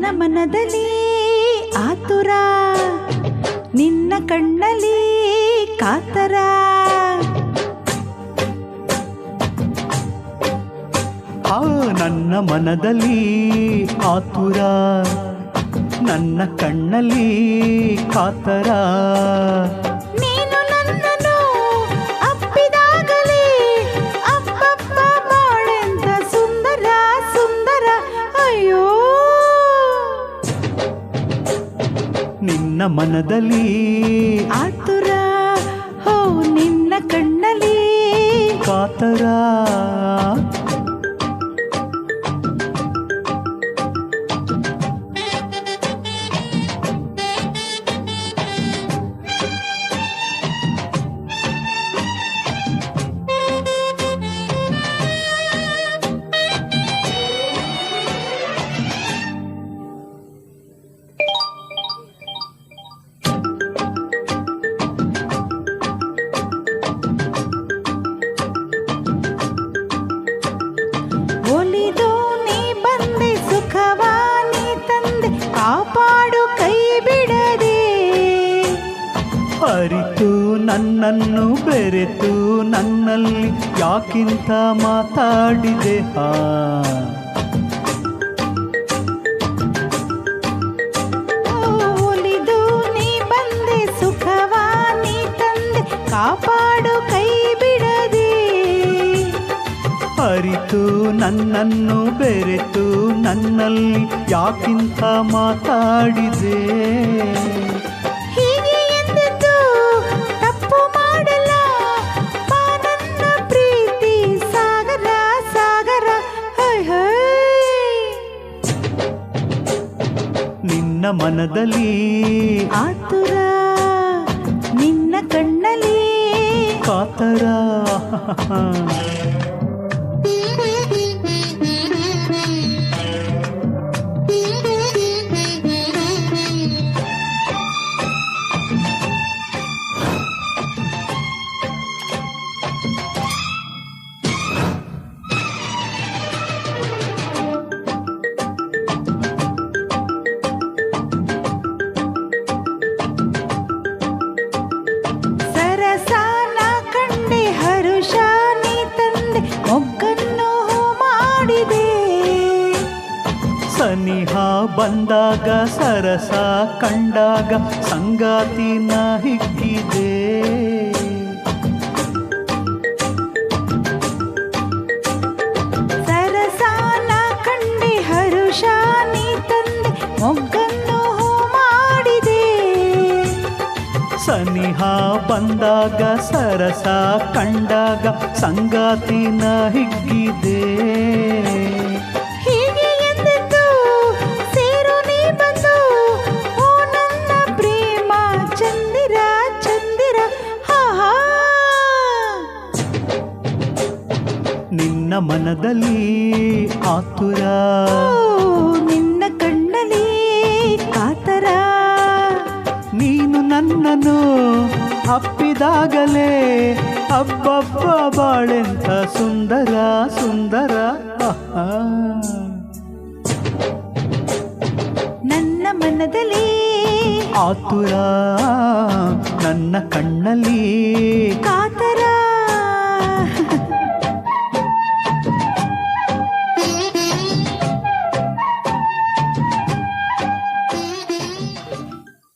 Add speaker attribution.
Speaker 1: ನನ್ನ ಮನದಲ್ಲಿ ಆತುರ, ನಿನ್ನ ಕಣ್ಣಲ್ಲಿ ಕಾತರ.
Speaker 2: ನನ್ನ ಮನದಲ್ಲಿ ಆತುರ, ನನ್ನ ಕಣ್ಣಲ್ಲಿ ಕಾತರ.
Speaker 1: ನೀನು ನನ್ನನ್ನು ಅಪ್ಪಿದಾಗಲೇ ಅಪ್ಪಪ್ಪ ಬಾಳೆಂತ ಸುಂದರ ಸುಂದರ. ಅಯ್ಯೋ
Speaker 2: ನಿನ್ನ ಮನದಲ್ಲಿ
Speaker 1: ಆತುರ, ಹೋ ನಿನ್ನ ಕಣ್ಣಲ್ಲಿ
Speaker 2: ಕಾತರ.
Speaker 1: ಒಲಿದು ನೀ ಬಂದೆ ಸುಖವಾ ನೀ ತಂದೆ, ಕಾಪಾಡು ಕೈ ಬಿಡದೆ.
Speaker 2: ಅರಿತು ನನ್ನನ್ನು ಬೆರೆತು ನನ್ನಲ್ಲಿ ಯಾಕಿಂತ ಮಾತಾಡಿದೆ.
Speaker 1: ಒಲಿದು ನೀ ಬಂದೆ ಸುಖವಾ ನೀ ತಂದೆ, ಕಾಪಾಡು ಕೈ ಬಿಡದೆ.
Speaker 2: ಅರಿತು ನನ್ನನ್ನು ಬೆರೆತು ನನ್ನಲ್ಲಿ ಯಾಕಿಂತ ಮಾತಾಡಿದೆ.
Speaker 1: ಹೀಗೆ ಎಂದಿದ್ದು ತಪ್ಪು ಮಾಡಲ್ಲ, ನನ್ನ ಪ್ರೀತಿ ಸಾಗರ ಸಾಗರ. ಹೈ ಹೈ
Speaker 2: ನಿನ್ನ ಮನದಲ್ಲಿ
Speaker 1: ಆತುರ, ನಿನ್ನ ಕಣ್ಣಲ್ಲಿ
Speaker 2: ಕಾತರ.
Speaker 1: ಸರಸಾನ ಕಂಡೆ ಹರುಷ ನೀ ತಂದೆ, ಮೊಗ್ಗನ್ನು ಮಾಡಿದೆ.
Speaker 2: ಸನಿಹ ಬಂದಾಗ ಸರಸ ಕಂಡಾಗ ಸಂಗಾತಿನ ಹಿಗ್ಗಿದೆ.
Speaker 1: ಸರಸಾನ ಕಂಡೆ ಹರುಷ ನೀ ತಂದೆ, ಮೊಗ್ಗನ್ನು ಮಾಡಿದೆ.
Speaker 2: ಸನಿಹ ಬಂದಾಗ ಸರಸ ಕಂಡಾಗ ಸಂಗಾತಿನ ಹಿಗ್ಗಿದೆ.
Speaker 1: ಹೀಗೆ ಎಂದಿದ್ದು ಸೇರು ನೀ ಬಂದು, ಓ ನನ್ನ ಪ್ರೇಮ ಚಂದಿರ ಚಂದಿರ. ಹಾ ಹಾ
Speaker 2: ನಿನ್ನ ಮನದಲ್ಲಿ ಆತುರ,
Speaker 1: ನಿನ್ನ ಕಣ್ಣಲ್ಲಿ ಕಾತರ.
Speaker 2: ನೀನು ನನ್ನನ್ನು ಅಪ್ಪಿದಾಗಲೇ ಅಬ್ಬಬ್ಬ ಬಾಳೆಂತ ಸುಂದರ ಸುಂದರ.
Speaker 1: ನನ್ನ ಮನದಲ್ಲಿ
Speaker 2: ಆತುರ, ನನ್ನ ಕಣ್ಣಲ್ಲಿ
Speaker 1: ಕಾತರ.